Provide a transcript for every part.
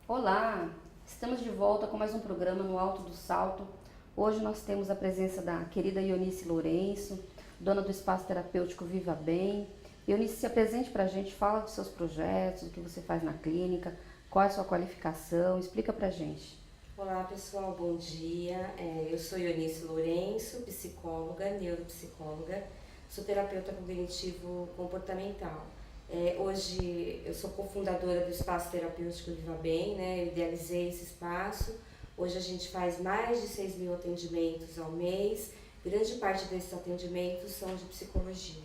Olá, estamos de volta com mais um programa no Alto do Salto. Hoje nós temos a presença da querida Ionice Lourenço, dona do Espaço Terapêutico Viva Bem. Ionice, se apresente para a gente, fala dos seus projetos, do que você faz na clínica, qual é a sua qualificação, explica para a gente. Olá pessoal, bom dia. Eu sou Ionice Lourenço, psicóloga, neuropsicóloga, sou terapeuta cognitivo comportamental. Hoje eu sou cofundadora do Espaço Terapêutico Viva Bem, né? Eu idealizei esse espaço. Hoje a gente faz mais de 6.000 atendimentos ao mês. Grande parte desses atendimentos são de psicologia.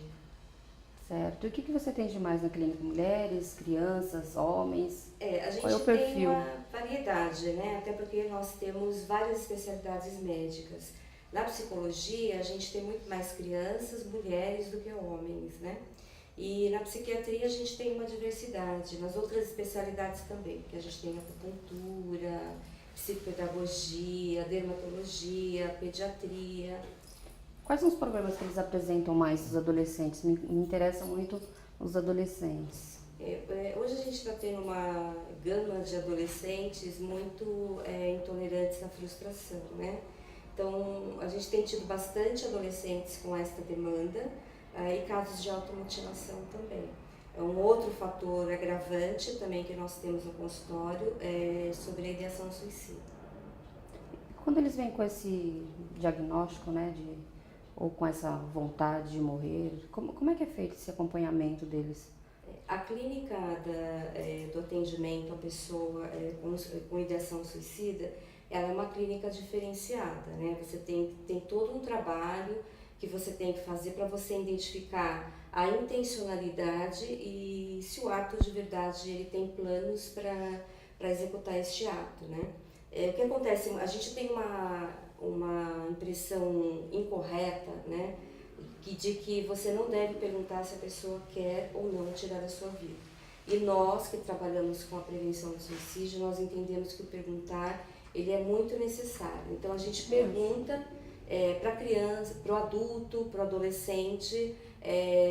Certo. E o que você tem de mais na clínica? Mulheres, crianças, homens? A Qual é o gente tem perfil? uma variedade, né? Até porque nós temos várias especialidades médicas. Na psicologia, a gente tem muito mais crianças, mulheres do que homens, né? E na psiquiatria a gente tem uma diversidade, nas outras especialidades também, que a gente tem acupuntura, psicopedagogia, dermatologia, pediatria. Quais são os problemas que eles apresentam mais, os adolescentes? Me interessa muito os adolescentes. Hoje a gente está tendo uma gama de adolescentes muito intolerantes à frustração, né? Então, a gente tem tido bastante adolescentes com esta demanda e casos de automutilação também. É um outro fator agravante também que nós temos no consultório sobre a ideação suicida. Quando eles vêm com esse diagnóstico, né, ou com essa vontade de morrer, como é que é feito esse acompanhamento deles? A clínica do atendimento à pessoa com ideação suicida, ela é uma clínica diferenciada, né? Você tem todo um trabalho que você tem que fazer para você identificar a intencionalidade e se o ato de verdade ele tem planos para executar este ato, né? O que acontece? A gente tem uma impressão incorreta, né? De que você não deve perguntar se a pessoa quer ou não tirar a sua vida. E nós que trabalhamos com a prevenção do suicídio, nós entendemos que o perguntar ele é muito necessário. Então a gente pergunta para a criança, para o adulto, para o adolescente,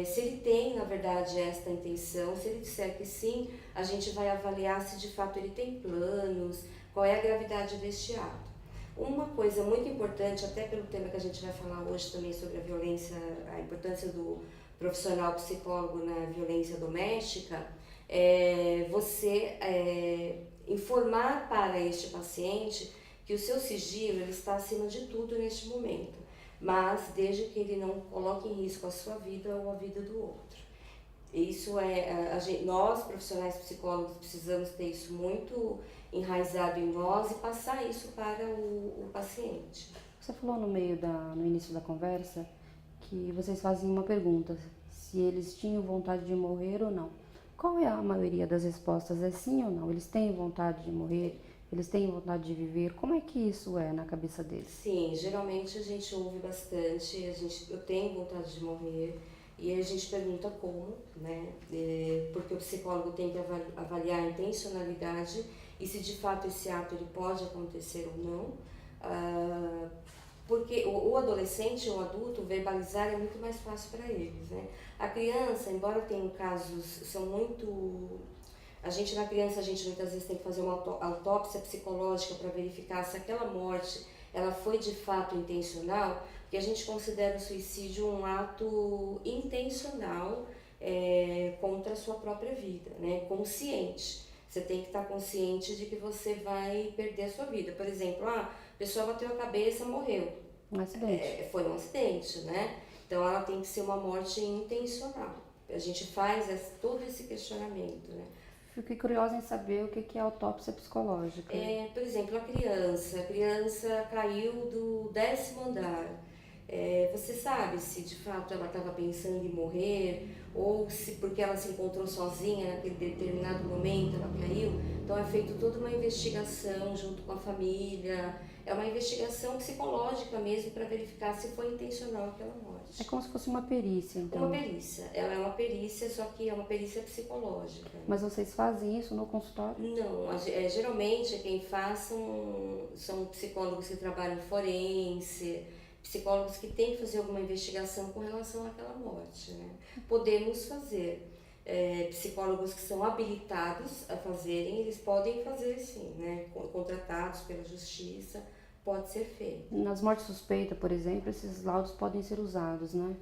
se ele tem na verdade esta intenção. Se ele disser que sim, a gente vai avaliar se de fato ele tem planos, qual é a gravidade deste ato. Uma coisa muito importante, até pelo tema que a gente vai falar hoje também sobre a violência, a importância do profissional psicólogo na violência doméstica, é você informar para este paciente que o seu sigilo ele está acima de tudo neste momento, mas desde que ele não coloque em risco a sua vida ou a vida do outro. Isso nós profissionais psicólogos precisamos ter isso muito enraizado em nós e passar isso para o paciente. Você falou no início da conversa que vocês faziam uma pergunta, se eles tinham vontade de morrer ou não. Qual é a maioria das respostas? É sim ou não? Eles têm vontade de morrer? Eles têm vontade de viver? Como é que isso é na cabeça deles? Sim, geralmente a gente ouve bastante, eu tenho vontade de morrer. E a gente pergunta como, né? Porque o psicólogo tem que avaliar a intencionalidade e se de fato esse ato ele pode acontecer ou não. Porque o adolescente ou o adulto verbalizar é muito mais fácil para eles, né? A criança, embora tenham casos, são muito... Na criança, a gente muitas vezes tem que fazer uma autópsia psicológica para verificar se aquela morte ela foi de fato intencional, porque a gente considera o suicídio um ato intencional contra a sua própria vida, né? Consciente. Você tem que estar consciente de que você vai perder a sua vida. Por exemplo, a pessoa bateu a cabeça, morreu. Um acidente. Foi um acidente, né? Então ela tem que ser uma morte intencional. A gente faz todo esse questionamento, né? Fiquei curiosa em saber o que é autópsia psicológica. Por exemplo, a criança caiu do 10º andar. Você sabe se de fato ela estava pensando em morrer ou se porque ela se encontrou sozinha naquele determinado momento ela caiu. Então é feita toda uma investigação junto com a família, é uma investigação psicológica mesmo para verificar se foi intencional aquela morte. É como se fosse uma perícia, então. Uma perícia, ela é uma perícia, só que é uma perícia psicológica. Mas vocês fazem isso no consultório? Não, geralmente quem faz são psicólogos que trabalham forense, psicólogos que têm que fazer alguma investigação com relação àquela morte, né? Podemos fazer, psicólogos que são habilitados a fazerem, eles podem fazer sim, né? Contratados pela justiça, pode ser feito. Nas mortes suspeitas, por exemplo, esses laudos podem ser usados, né?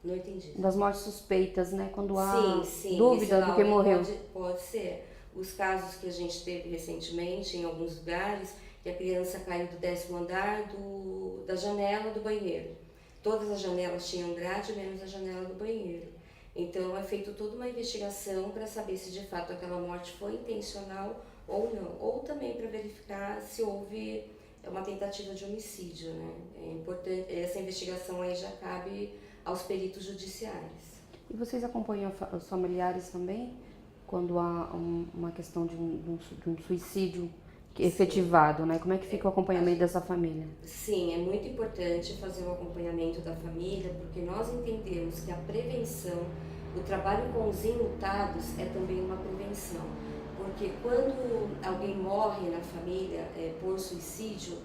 Não entendi. Das mortes suspeitas, né? Quando há Sim, dúvida do que morreu. pode ser. Os casos que a gente teve recentemente em alguns lugares, que a criança caiu do 10º andar da janela do banheiro. Todas as janelas tinham grade, menos a janela do banheiro. Então é feita toda uma investigação para saber se de fato aquela morte foi intencional ou não. Ou também para verificar se houve uma tentativa de homicídio, né? É importante, essa investigação aí já cabe aos peritos judiciários. E vocês acompanham os familiares também? Quando há uma questão de um suicídio efetivado, né? Como é que fica o acompanhamento dessa família? Sim, é muito importante fazer o acompanhamento da família, porque nós entendemos que a prevenção, o trabalho com os enlutados é também uma prevenção. Porque quando alguém morre na família por suicídio,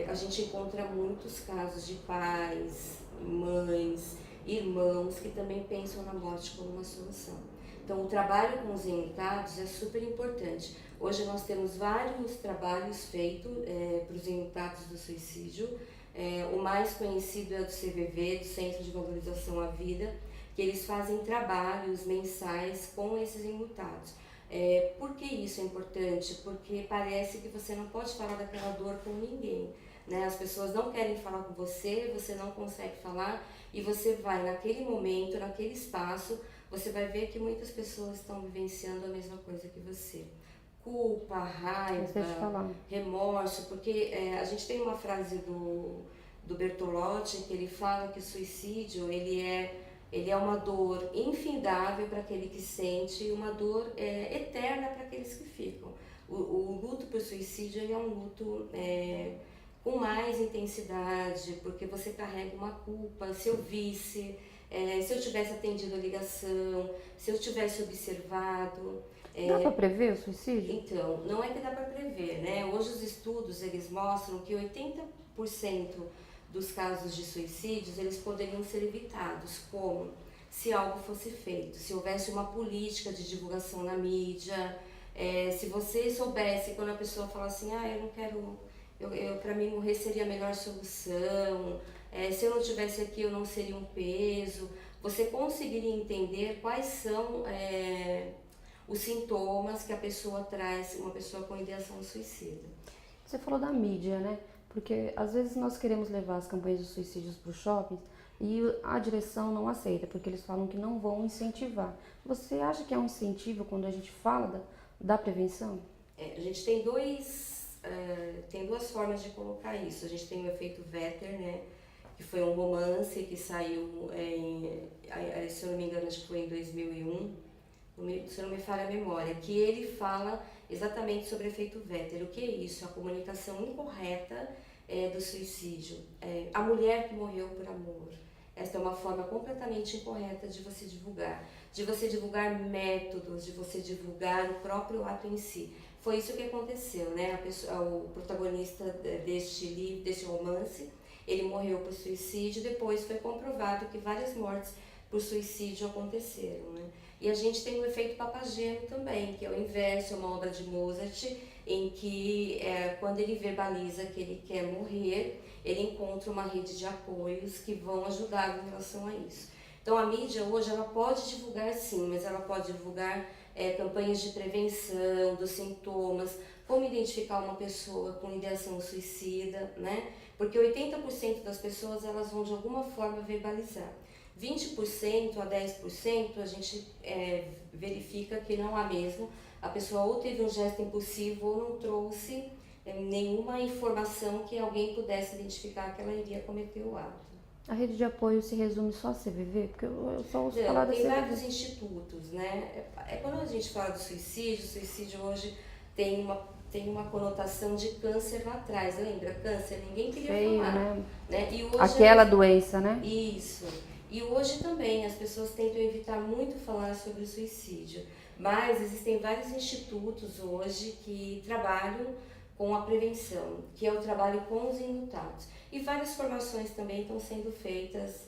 a gente encontra muitos casos de pais, mães, irmãos que também pensam na morte como uma solução. Então, o trabalho com os enlutados é super importante. Hoje nós temos vários trabalhos feitos para os enlutados do suicídio. O mais conhecido é o do CVV, do Centro de Valorização à Vida, que eles fazem trabalhos mensais com esses enlutados. Por que isso é importante? Porque parece que você não pode falar daquela dor com ninguém, né? As pessoas não querem falar com você, você não consegue falar e você vai naquele momento, naquele espaço, você vai ver que muitas pessoas estão vivenciando a mesma coisa que você. Culpa, raiva, remorso, porque a gente tem uma frase do Bertolotti que ele fala que o suicídio ele é uma dor infindável para aquele que sente e uma dor eterna para aqueles que ficam. O luto por suicídio ele é um luto com mais intensidade, porque você carrega uma culpa. Se eu visse, se eu tivesse atendido a ligação, se eu tivesse observado... Dá para prever o suicídio? Então, não é que dá para prever, né? Hoje os estudos eles mostram que 80% dos casos de suicídios eles poderiam ser evitados, como se algo fosse feito, se houvesse uma política de divulgação na mídia, se você soubesse quando a pessoa fala assim, eu não quero, para mim morrer seria a melhor solução, se eu não estivesse aqui eu não seria um peso, você conseguiria entender quais são os sintomas que a pessoa traz, uma pessoa com ideação suicida. Você falou da mídia, né? Porque às vezes nós queremos levar as campanhas de suicídios para os shoppings e a direção não aceita, porque eles falam que não vão incentivar. Você acha que é um incentivo quando a gente fala da prevenção? A gente tem duas formas de colocar isso. A gente tem o efeito Vetter, né? Que foi um romance que saiu, se eu não me engano, acho que foi em 2001, se não me falha a memória, que ele fala exatamente sobre o efeito Vetter. O que é isso? A comunicação incorreta do suicídio. A mulher que morreu por amor. Esta é uma forma completamente incorreta de você divulgar métodos, de você divulgar o próprio ato em si. Foi isso que aconteceu, né? O protagonista deste romance, ele morreu por suicídio, depois foi comprovado que várias mortes por suicídio aconteceram, né? E a gente tem o efeito Papageno também, que é o inverso, é uma obra de Mozart, em que quando ele verbaliza que ele quer morrer, ele encontra uma rede de apoios que vão ajudá-lo em relação a isso. Então a mídia hoje ela pode divulgar sim, mas ela pode divulgar campanhas de prevenção dos sintomas, como identificar uma pessoa com ideação suicida, né? Porque 80% das pessoas elas vão de alguma forma verbalizar. 20% a 10% a gente verifica que não há mesmo. A pessoa ou teve um gesto impulsivo ou não trouxe nenhuma informação que alguém pudesse identificar que ela iria cometer o ato. A rede de apoio se resume só a CVV? Porque eu só ouço falar da CVV. Tem vários institutos, né? Quando a gente fala do suicídio, o suicídio hoje tem uma conotação de câncer lá atrás. Lembra? Câncer, ninguém queria falar. Né? E hoje aquela doença, né? Isso. E hoje também as pessoas tentam evitar muito falar sobre o suicídio, mas existem vários institutos hoje que trabalham com a prevenção, que é o trabalho com os enlutados. E várias formações também estão sendo feitas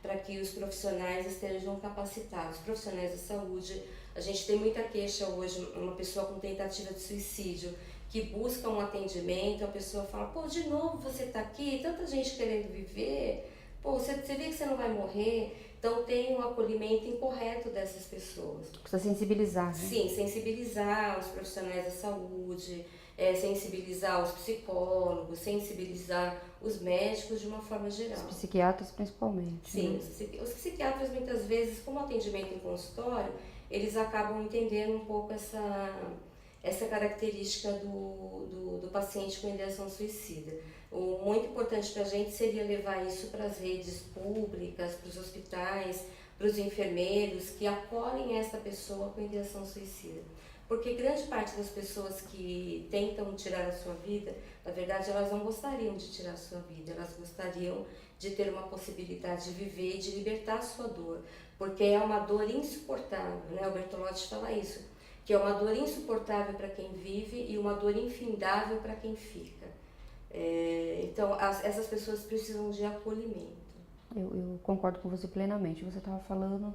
para que os profissionais estejam capacitados. Profissionais da saúde, a gente tem muita queixa hoje, uma pessoa com tentativa de suicídio que busca um atendimento, a pessoa fala, pô, de novo você está aqui, tanta gente querendo viver, pô, você vê que você não vai morrer. Então tem um acolhimento incorreto dessas pessoas. Precisa sensibilizar, né? Sim, sensibilizar os profissionais da saúde, sensibilizar os psicólogos, sensibilizar os médicos de uma forma geral. Os psiquiatras principalmente. Sim, né? os psiquiatras muitas vezes, como atendimento em consultório, eles acabam entendendo um pouco essa característica do paciente com ideação suicida. O muito importante para a gente seria levar isso para as redes públicas, para os hospitais, para os enfermeiros que acolhem essa pessoa com ideação suicida. Porque grande parte das pessoas que tentam tirar a sua vida, na verdade elas não gostariam de tirar a sua vida, elas gostariam de ter uma possibilidade de viver e de libertar a sua dor, porque é uma dor insuportável, né? O Bertolotti fala isso, que é uma dor insuportável para quem vive e uma dor infindável para quem fica. Então, essas pessoas precisam de acolhimento. Eu concordo com você plenamente. Você estava falando,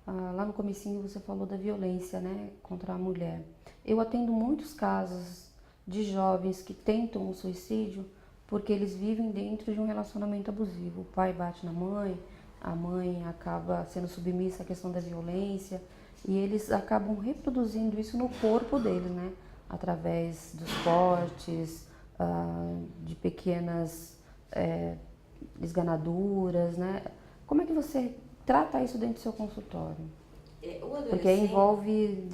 lá no comecinho você falou da violência, né, contra a mulher. Eu atendo muitos casos de jovens que tentam o suicídio porque eles vivem dentro de um relacionamento abusivo. O pai bate na mãe, a mãe acaba sendo submissa à questão da violência e eles acabam reproduzindo isso no corpo deles, né, através dos cortes, de pequenas esganaduras, né? Como é que você trata isso dentro do seu consultório? Porque envolve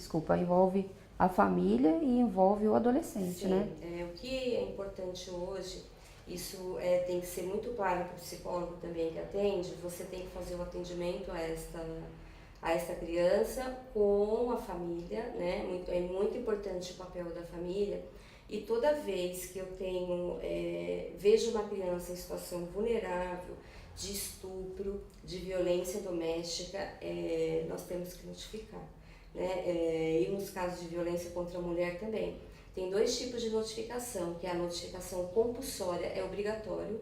a família e envolve o adolescente, sim, né? O que é importante hoje, isso tem que ser muito claro para o psicólogo também que atende, você tem que fazer o atendimento a esta criança com a família, né? É muito importante o papel da família. E toda vez que eu vejo uma criança em situação vulnerável, de estupro, de violência doméstica, nós temos que notificar, né? E nos casos de violência contra a mulher também. Tem 2 tipos de notificação, que é a notificação compulsória, é obrigatório.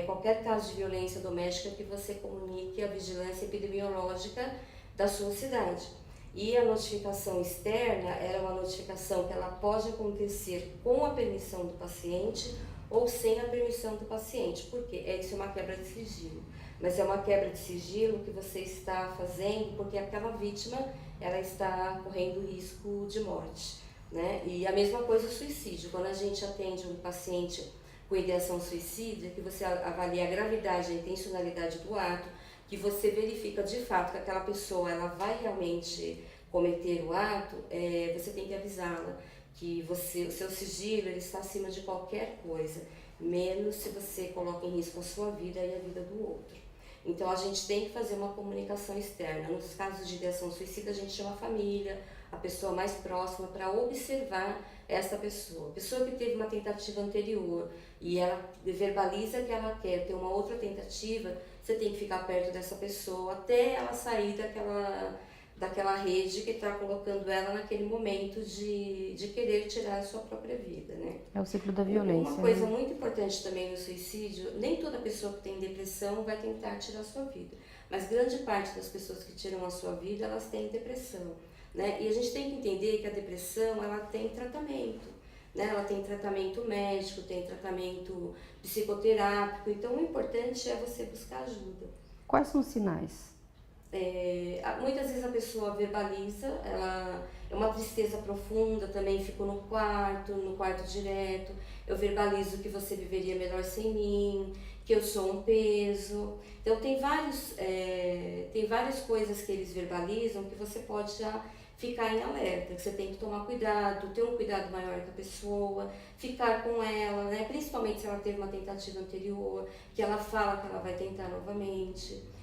Qualquer caso de violência doméstica que você comunique à vigilância epidemiológica da sua cidade. E a notificação externa é uma notificação que ela pode acontecer com a permissão do paciente ou sem a permissão do paciente. Por quê? Isso é uma quebra de sigilo. Mas é uma quebra de sigilo que você está fazendo porque aquela vítima ela está correndo risco de morte, né? E a mesma coisa o suicídio. Quando a gente atende um paciente com ideação suicida, que você avalia a gravidade, a intencionalidade do ato, que você verifica de fato que aquela pessoa ela vai realmente cometer o ato, você tem que avisá-la que o seu sigilo ele está acima de qualquer coisa, menos se você coloca em risco a sua vida e a vida do outro. Então a gente tem que fazer uma comunicação externa. Nos casos de ideação suicida a gente chama a família, a pessoa mais próxima para observar essa pessoa. Pessoa que teve uma tentativa anterior e ela verbaliza que ela quer ter uma outra tentativa, você tem que ficar perto dessa pessoa até ela sair daquela rede que está colocando ela naquele momento de querer tirar a sua própria vida, né? É o ciclo da violência. Uma coisa muito importante também no suicídio, nem toda pessoa que tem depressão vai tentar tirar a sua vida, mas grande parte das pessoas que tiram a sua vida, elas têm depressão, né? E a gente tem que entender que a depressão, ela tem tratamento, né? Ela tem tratamento médico, tem tratamento psicoterápico, então o importante é você buscar ajuda. Quais são os sinais? Muitas vezes a pessoa verbaliza, ela é uma tristeza profunda, também fico no quarto direto, eu verbalizo que você viveria melhor sem mim, que eu sou um peso. Então tem várias coisas que eles verbalizam que você pode já ficar em alerta, que você tem que tomar cuidado, ter um cuidado maior com a pessoa, ficar com ela, né? Principalmente se ela teve uma tentativa anterior, que ela fala que ela vai tentar novamente.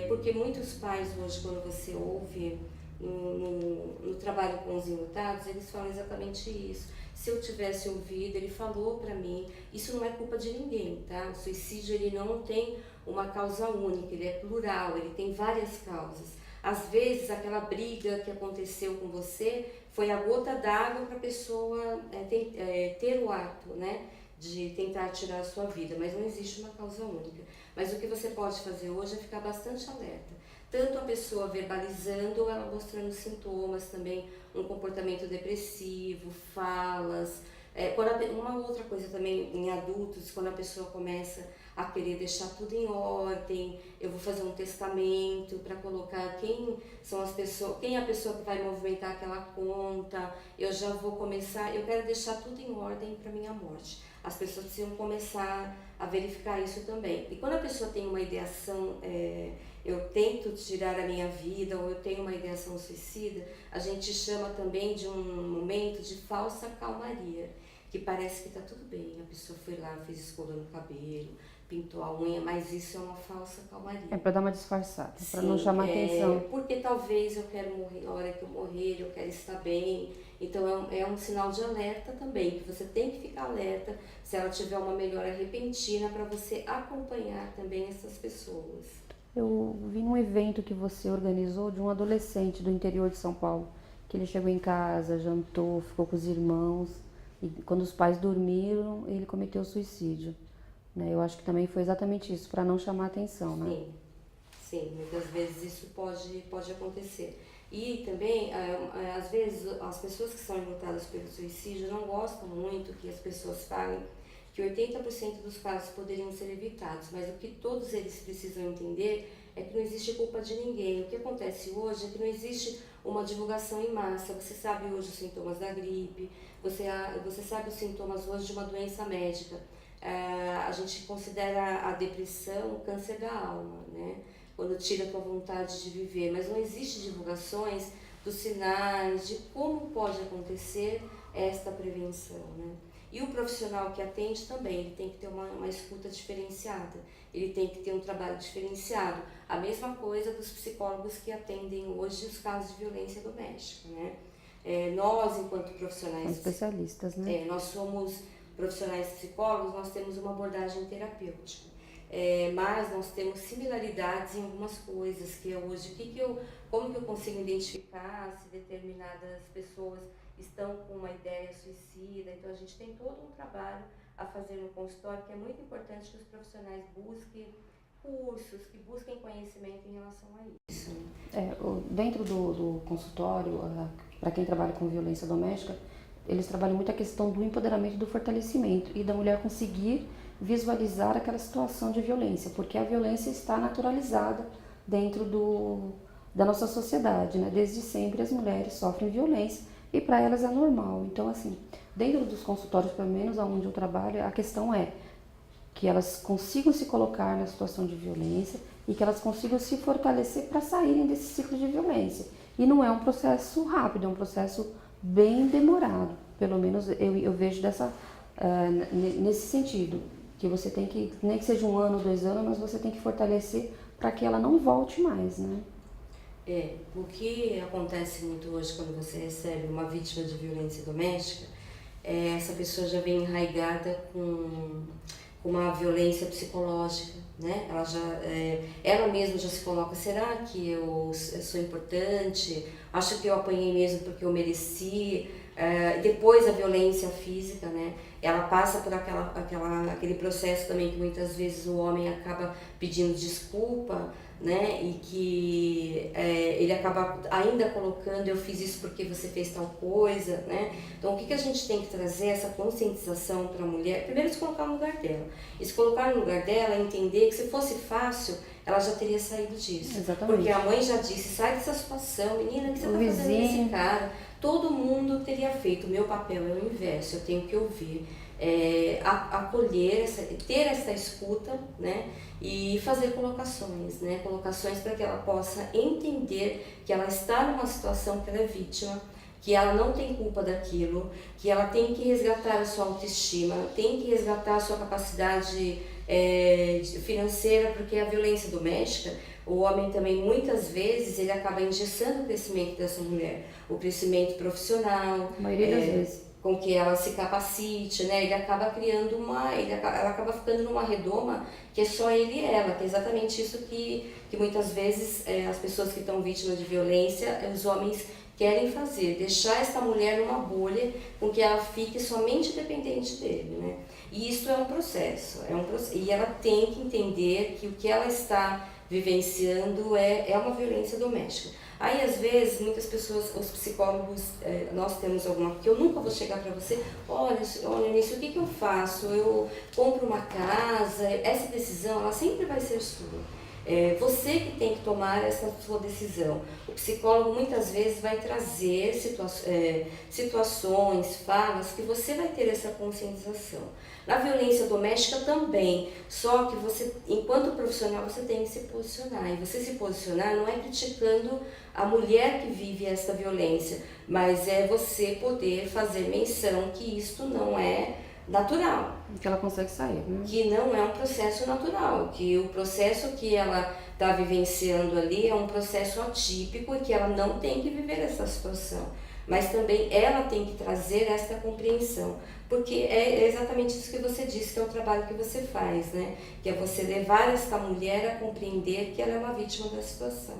Porque muitos pais hoje, quando você ouve no trabalho com os enlutados, eles falam exatamente isso. Se eu tivesse ouvido, ele falou para mim, isso não é culpa de ninguém, tá? O suicídio ele não tem uma causa única, ele é plural, ele tem várias causas. Às vezes aquela briga que aconteceu com você foi a gota d'água para a pessoa ter o ato, né? de tentar tirar a sua vida, mas não existe uma causa única. Mas o que você pode fazer hoje é ficar bastante alerta. Tanto a pessoa verbalizando ou ela mostrando sintomas também, um comportamento depressivo, falas. Uma outra coisa também em adultos, quando a pessoa começa a querer deixar tudo em ordem, eu vou fazer um testamento para colocar quem são as pessoas, quem é a pessoa que vai movimentar aquela conta, eu já vou começar, eu quero deixar tudo em ordem para minha morte. As pessoas precisam começar a verificar isso também. E quando a pessoa tem uma ideação, eu tento tirar a minha vida, ou eu tenho uma ideação suicida, a gente chama também de um momento de falsa calmaria, que parece que está tudo bem, a pessoa foi lá, fez escova no cabelo, pintou a unha, mas isso é uma falsa calmaria. É para dar uma disfarçada, para não chamar atenção. Porque talvez eu quero morrer, na hora que eu morrer, eu quero estar bem. Então é um sinal de alerta também, que você tem que ficar alerta se ela tiver uma melhora repentina, para você acompanhar também essas pessoas. Eu vi num evento que você organizou de um adolescente do interior de São Paulo, que ele chegou em casa, jantou, ficou com os irmãos, e quando os pais dormiram, ele cometeu suicídio. Né? Eu acho que também foi exatamente isso, para não chamar atenção, né? Sim, muitas vezes isso pode acontecer. E também, às vezes, as pessoas que são enlutadas pelo suicídio não gostam muito que as pessoas falem que 80% dos casos poderiam ser evitados, mas o que todos eles precisam entender é que não existe culpa de ninguém. O que acontece hoje é que não existe uma divulgação em massa. Você sabe hoje os sintomas da gripe, você sabe os sintomas hoje de uma doença médica. A gente considera a depressão o câncer da alma, né? Quando tira a tua vontade de viver, mas não existe divulgações dos sinais, de como pode acontecer esta prevenção, né? E o profissional que atende também, ele tem que ter uma escuta diferenciada, ele tem que ter um trabalho diferenciado. A mesma coisa dos psicólogos que atendem hoje os casos de violência doméstica, né? Nós, enquanto profissionais... especialistas, né? Nós somos profissionais psicólogos, nós temos uma abordagem terapêutica. Mas nós temos similaridades em algumas coisas, que é hoje, como que eu consigo identificar se determinadas pessoas estão com uma ideia suicida. Então a gente tem todo um trabalho a fazer no consultório, que é muito importante que os profissionais busquem cursos, que busquem conhecimento em relação a isso. Dentro do consultório, para quem trabalha com violência doméstica, eles trabalham muito a questão do empoderamento e do fortalecimento, e da mulher conseguir visualizar aquela situação de violência, porque a violência está naturalizada dentro da nossa sociedade, né? Desde sempre as mulheres sofrem violência e para elas é normal. Então, assim, dentro dos consultórios, pelo menos onde eu trabalho, a questão é que elas consigam se colocar na situação de violência e que elas consigam se fortalecer para saírem desse ciclo de violência. E não é um processo rápido, é um processo bem demorado, pelo menos eu vejo nesse sentido, que você tem que, nem que seja 1 ano, 2 anos, mas você tem que fortalecer para que ela não volte mais, né? O que acontece muito hoje quando você recebe uma vítima de violência doméstica, essa pessoa já vem enraizada com uma violência psicológica, né? Ela mesma já se coloca, será que eu sou importante? Acho que eu apanhei mesmo porque eu mereci. Depois a violência física, né? Ela passa por aquele processo também que muitas vezes o homem acaba pedindo desculpa, né? E que ele acaba ainda colocando, eu fiz isso porque você fez tal coisa, né? Então o que a gente tem que trazer, essa conscientização para a mulher, primeiro se colocar no lugar dela. E se colocar no lugar dela, entender que se fosse fácil, ela já teria saído disso. Exatamente. Porque a mãe já disse, sai dessa situação, menina, o que você está fazendo com esse cara? Todo mundo teria feito. O meu papel é o inverso, eu tenho que ouvir, acolher, ter essa escuta, né? E fazer colocações, né? Colocações para que ela possa entender que ela está numa situação que ela é vítima, que ela não tem culpa daquilo, que ela tem que resgatar a sua autoestima, tem que resgatar a sua capacidade financeira, porque a violência doméstica, o homem também muitas vezes ele acaba engessando o crescimento dessa mulher, o crescimento profissional, a maioria das vezes, com que ela se capacite, né? Ele acaba criando ela acaba ficando numa redoma que é só ele e ela, que é exatamente isso que muitas vezes as pessoas que estão vítimas de violência, os homens querem fazer, deixar essa mulher numa bolha com que ela fique somente dependente dele, né? E isso é um processo, e ela tem que entender que o que ela está vivenciando é uma violência doméstica. Aí, às vezes, muitas pessoas, os psicólogos, nós temos alguma... que eu nunca vou chegar para você, olha, Eunice, o que eu faço? Eu compro uma casa, essa decisão, ela sempre vai ser sua. Você que tem que tomar essa sua decisão. O psicólogo muitas vezes vai trazer situações, falas, que você vai ter essa conscientização. Na violência doméstica também, só que você, enquanto profissional, você tem que se posicionar. E você se posicionar não é criticando a mulher que vive essa violência, mas é você poder fazer menção que isto não é natural. Que ela consegue sair, né? Que não é um processo natural, que o processo que ela está vivenciando ali é um processo atípico e que ela não tem que viver essa situação. Mas também ela tem que trazer essa compreensão, porque é exatamente isso que você disse, que é o trabalho que você faz, né? Que é você levar essa mulher a compreender que ela é uma vítima da situação.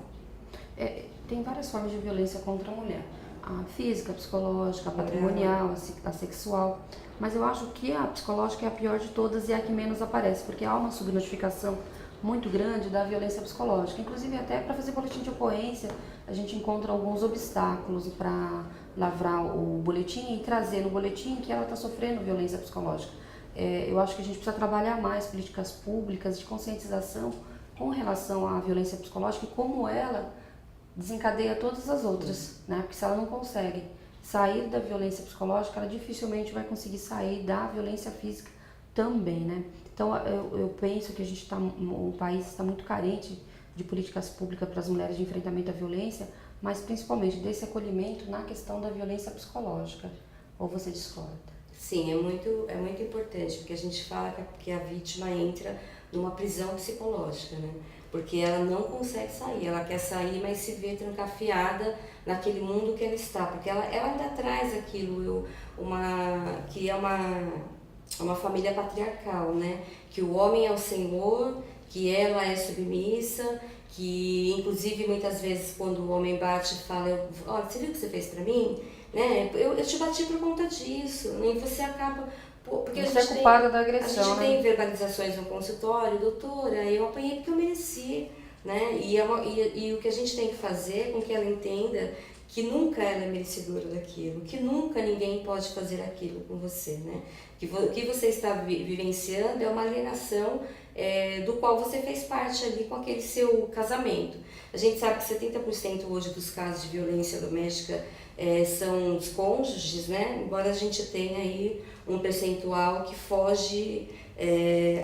Tem várias formas de violência contra a mulher. A física, a psicológica, a patrimonial, a sexual. Mas eu acho que a psicológica é a pior de todas e é a que menos aparece, porque há uma subnotificação muito grande da violência psicológica. Inclusive, até para fazer boletim de ocorrência, a gente encontra alguns obstáculos para lavrar o boletim e trazer no boletim que ela está sofrendo violência psicológica. Eu acho que a gente precisa trabalhar mais políticas públicas de conscientização com relação à violência psicológica e como ela desencadeia todas as outras, né? Porque se ela não consegue sair da violência psicológica, ela dificilmente vai conseguir sair da violência física também, né? Então, eu penso que o país está muito carente de políticas públicas para as mulheres de enfrentamento à violência, mas principalmente desse acolhimento na questão da violência psicológica. Ou você discorda? Sim, é muito importante, porque a gente fala que a vítima entra numa prisão psicológica, né? Porque ela não consegue sair, ela quer sair, mas se vê trancafiada naquele mundo que ela está, porque ela ainda traz aquilo, que é uma família patriarcal, né? Que o homem é o senhor, que ela é submissa, que inclusive muitas vezes quando o homem bate fala, olha, você viu o que você fez pra mim? Né? Eu te bati por conta disso, né? E você acaba... Porque você é culpada da agressão, a gente né? tem verbalizações no consultório, doutora, eu apanhei porque eu mereci, né? E o que a gente tem que fazer é com que ela entenda que nunca ela é merecedora daquilo, que nunca ninguém pode fazer aquilo com você, né? Que o que você está vivenciando é uma alienação do qual você fez parte ali com aquele seu casamento. A gente sabe que 70% hoje dos casos de violência doméstica são os cônjuges, né? Embora a gente tenha aí um percentual que foge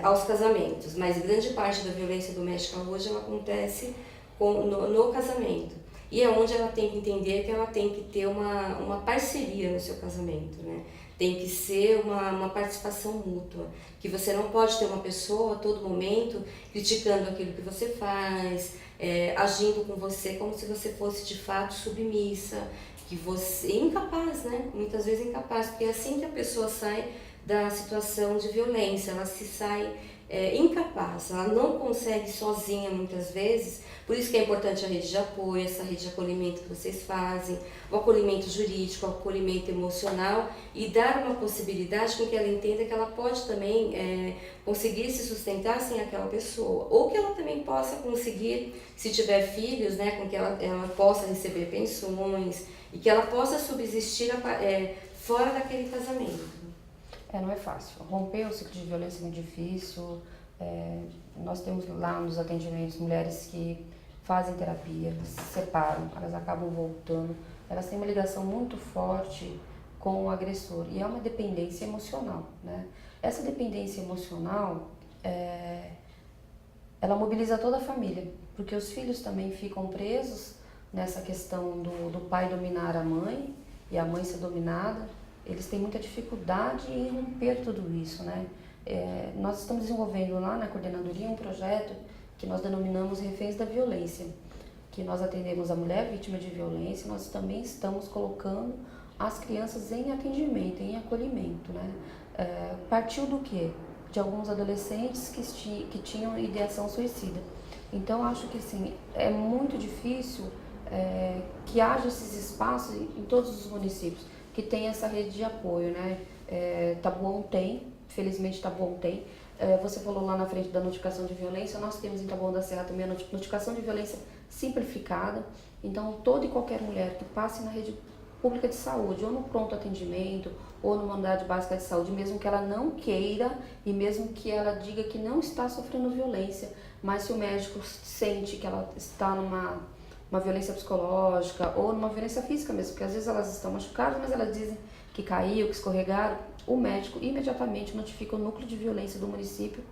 aos casamentos, mas grande parte da violência doméstica hoje ela acontece no casamento. E é onde ela tem que entender que ela tem que ter uma parceria no seu casamento, né? Tem que ser uma participação mútua, que você não pode ter uma pessoa a todo momento criticando aquilo que você faz, agindo com você como se você fosse de fato submissa, que você incapaz, né? Muitas vezes incapaz, porque é assim que a pessoa sai da situação de violência, ela se sai incapaz, ela não consegue sozinha muitas vezes. Por isso que é importante a rede de apoio, essa rede de acolhimento que vocês fazem, o acolhimento jurídico, o acolhimento emocional e dar uma possibilidade com que ela entenda que ela pode também conseguir se sustentar sem aquela pessoa, ou que ela também possa conseguir, se tiver filhos, né, com que ela possa receber pensões e que ela possa subsistir fora daquele casamento. Não é fácil. Romper o ciclo de violência é muito difícil. Nós temos lá nos atendimentos mulheres que fazem terapia, se separam, elas acabam voltando. Elas têm uma ligação muito forte com o agressor e é uma dependência emocional, né? Essa dependência emocional, ela mobiliza toda a família, porque os filhos também ficam presos nessa questão do pai dominar a mãe e a mãe ser dominada. Eles têm muita dificuldade em romper tudo isso, né? Nós estamos desenvolvendo lá na coordenadoria um projeto que nós denominamos Reféns da Violência, que nós atendemos a mulher vítima de violência, nós também estamos colocando as crianças em atendimento, em acolhimento, né? Partiu do quê? De alguns adolescentes que tinham ideação suicida. Então, acho que assim, é muito difícil que haja esses espaços em todos os municípios, que tem essa rede de apoio, né? Taboão tem, felizmente Taboão tem. Você falou lá na frente da notificação de violência, nós temos em Taboão da Serra também a notificação de violência simplificada. Então, toda e qualquer mulher que passe na rede pública de saúde, ou no pronto atendimento, ou numa unidade básica de saúde, mesmo que ela não queira e mesmo que ela diga que não está sofrendo violência, mas se o médico sente que ela está numa violência psicológica ou numa violência física mesmo, porque às vezes elas estão machucadas, mas elas dizem que caiu, que escorregaram, o médico imediatamente notifica o núcleo de violência do município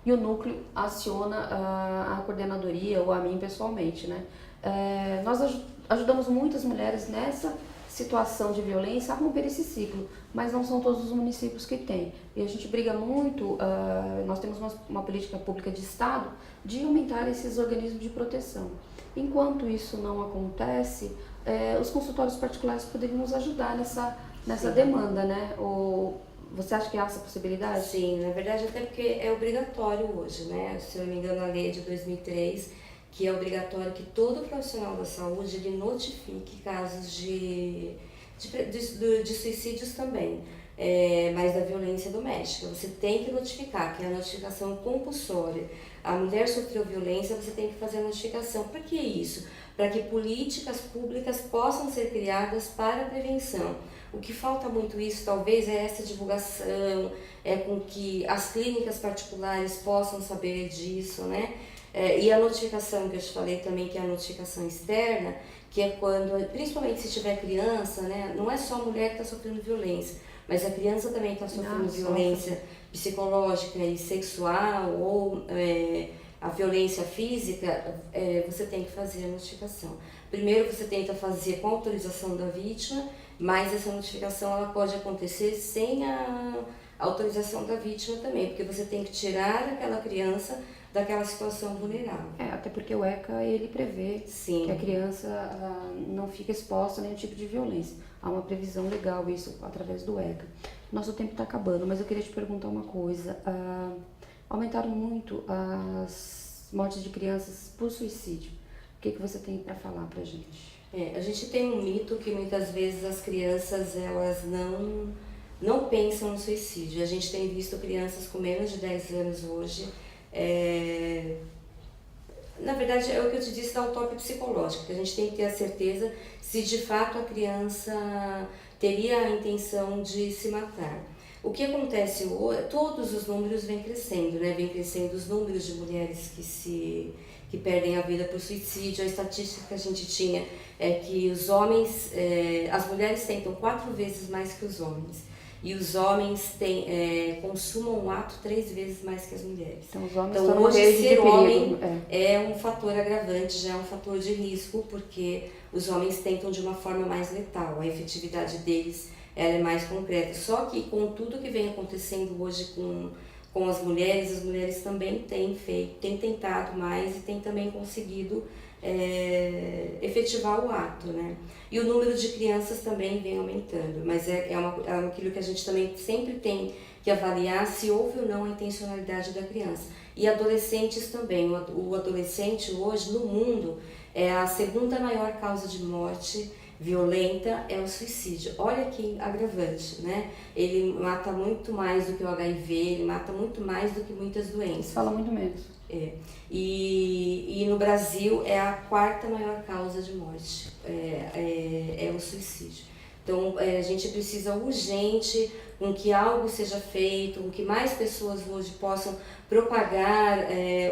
e o núcleo aciona a coordenadoria ou a mim pessoalmente, né? Nós ajudamos muitas mulheres nessa situação de violência a romper esse ciclo, mas não são todos os municípios que têm. E a gente briga muito, nós temos uma política pública de Estado de aumentar esses organismos de proteção. Enquanto isso não acontece, os consultórios particulares poderiam nos ajudar nessa demanda, né? Ou você acha que há essa possibilidade? Sim, na verdade até porque é obrigatório hoje, né? Se eu não me engano, a lei é de 2003, que é obrigatório que todo profissional da saúde ele notifique casos de suicídios também, mas da violência doméstica. Você tem que notificar, que é a notificação compulsória. A mulher sofreu violência, você tem que fazer a notificação. Por que isso? Para que políticas públicas possam ser criadas para a prevenção. O que falta muito isso, talvez, é essa divulgação, com que as clínicas particulares possam saber disso, né? E a notificação que eu te falei também, que é a notificação externa, que é quando, principalmente se tiver criança, né? Não é só a mulher que está sofrendo violência, mas a criança também está sofrendo violência psicológica e sexual ou a violência física, você tem que fazer a notificação. Primeiro você tenta fazer com a autorização da vítima, mas essa notificação ela pode acontecer sem a autorização da vítima também, porque você tem que tirar aquela criança daquela situação vulnerável. Até porque o ECA, ele prevê Sim. que a criança não fica exposta a nenhum tipo de violência. Há uma previsão legal isso através do ECA. Nosso tempo está acabando, mas eu queria te perguntar uma coisa. Aumentaram muito as mortes de crianças por suicídio. O que você tem para falar para a gente? A gente tem um mito que muitas vezes as crianças elas não pensam no suicídio. A gente tem visto crianças com menos de 10 anos hoje. Na verdade, é o que eu te disse da autópsia psicológica, que a gente tem que ter a certeza se de fato a criança teria a intenção de se matar. O que acontece hoje, todos os números vêm crescendo, né? Vem crescendo os números de mulheres que perdem a vida por suicídio. A estatística que a gente tinha é que os homens, as mulheres tentam 4 vezes mais que os homens. E os homens consumam o ato 3 vezes mais que as mulheres. Então, os homens então hoje ser homem é um fator agravante, já é um fator de risco, porque os homens tentam de uma forma mais letal, a efetividade deles ela é mais concreta. Só que com tudo que vem acontecendo hoje com as mulheres também têm tentado mais e têm também conseguido efetivar o ato, né? E o número de crianças também vem aumentando, mas é aquilo que a gente também sempre tem que avaliar se houve ou não a intencionalidade da criança. E adolescentes também. O adolescente hoje no mundo é a segunda maior causa de morte violenta é o suicídio. Olha que agravante, né? Ele mata muito mais do que o HIV, ele mata muito mais do que muitas doenças. Fala muito menos. E no Brasil é a 4ª maior causa de morte, é o suicídio. Então a gente precisa urgente com que algo seja feito, com que mais pessoas hoje possam propagar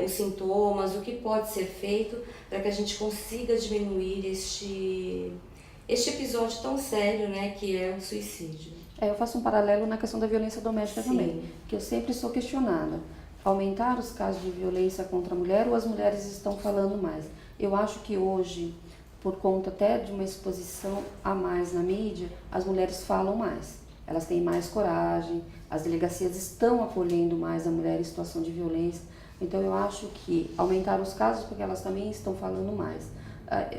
os sintomas, o que pode ser feito para que a gente consiga diminuir este episódio tão sério, né, que é o suicídio. Eu faço um paralelo na questão da violência doméstica. Sim. Também, que eu sempre sou questionada. Aumentar os casos de violência contra a mulher ou as mulheres estão falando mais? Eu acho que hoje, por conta até de uma exposição a mais na mídia, as mulheres falam mais. Elas têm mais coragem, as delegacias estão acolhendo mais a mulher em situação de violência. Então eu acho que aumentaram os casos porque elas também estão falando mais.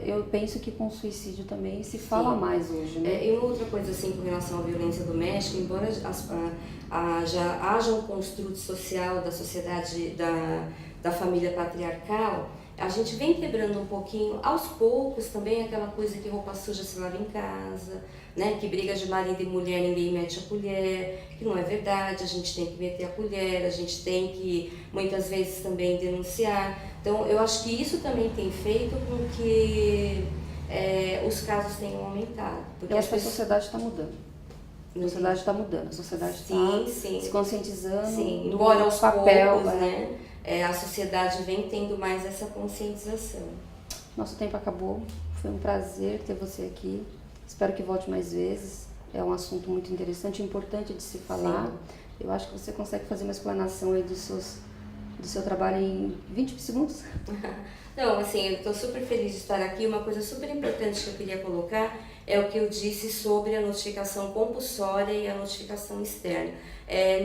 Eu penso que com suicídio também se fala mais hoje, né? E outra coisa assim com relação à violência doméstica, embora já haja um construto social da sociedade, da família patriarcal, a gente vem quebrando um pouquinho, aos poucos também, aquela coisa que roupa suja se lava em casa, né? Que briga de marido e mulher, ninguém mete a colher, que não é verdade, a gente tem que meter a colher, a gente tem que, muitas vezes, também denunciar. Então, eu acho que isso também tem feito com que os casos tenham aumentado. Eu acho que a sociedade está mudando. A sociedade está mudando, a sociedade está se conscientizando do embora aos papel. Poucos, né? A sociedade vem tendo mais essa conscientização. Nosso tempo acabou, foi um prazer ter você aqui. Espero que volte mais vezes. É um assunto muito interessante e importante de se falar. Sim. Eu acho que você consegue fazer uma explanação aí do seu trabalho em 20 segundos? Não, assim, eu estou super feliz de estar aqui. Uma coisa super importante que eu queria colocar é o que eu disse sobre a notificação compulsória e a notificação externa.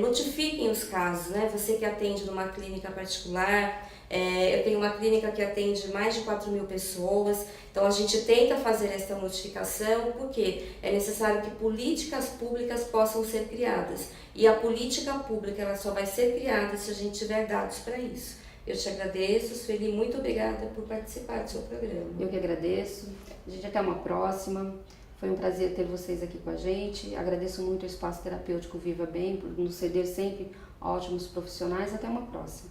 Notifiquem os casos, né? Você que atende numa clínica particular, eu tenho uma clínica que atende mais de 4.000 pessoas, então a gente tenta fazer essa notificação porque é necessário que políticas públicas possam ser criadas. E a política pública ela só vai ser criada se a gente tiver dados para isso. Eu te agradeço, Sueli, muito obrigada por participar do seu programa. Eu que agradeço. A gente até uma próxima. Foi um prazer ter vocês aqui com a gente. Agradeço muito ao Espaço Terapêutico Viva Bem por nos ceder sempre ótimos profissionais. Até uma próxima.